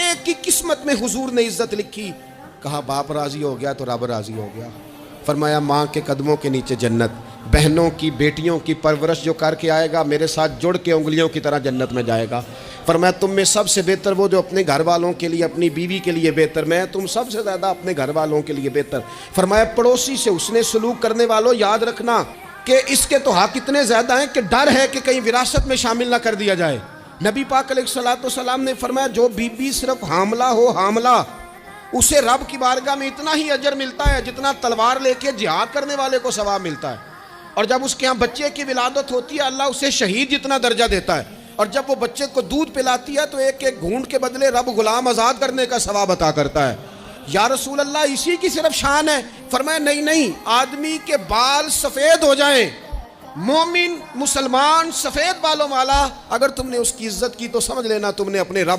एक की किस्मत में हुजूर ने इज्जत लिखी। कहा बाप राजी हो गया तो रब राजी हो गया। फरमाया माँ के कदमों के नीचे जन्नत, बहनों की बेटियों की परवरिश जो करके आएगा मेरे साथ जुड़ के उंगलियों की तरह जन्नत में जाएगा। फरमाया तुम में सबसे बेहतर वो जो अपने घर वालों के लिए, अपनी बीवी के लिए बेहतर, मैं तुम सबसे ज़्यादा अपने घर वालों के लिए बेहतर। फरमाया पड़ोसी से उसने सलूक करने वालों याद रखना कि इसके तो हक इतने ज़्यादा हैं कि डर है कि कहीं विरासत में शामिल ना कर दिया जाए। नबी पाक अलैहिस्सलाम ने फरमाया जो बीबी सिर्फ हामला हो, हामला, उसे रब की बारगाह में इतना ही अजर मिलता है जितना तलवार लेके जिहाद करने वाले को सवाब मिलता है। और जब उसके यहाँ बच्चे की विलादत होती है अल्लाह उसे शहीद जितना दर्जा देता है। और जब वो बच्चे को दूध पिलाती है तो एक एक घूंट के बदले रब गुलाम आज़ाद करने का सवाब अता करता है। या रसूल अल्लाह इसी की सिर्फ शान है? फरमाया नहीं नहीं, आदमी के बाल सफ़ेद हो जाएं, मोमिन मुसलमान सफ़ेद बालों वाला, अगर तुमने उसकी इज्जत की तो समझ लेना तुमने अपने रब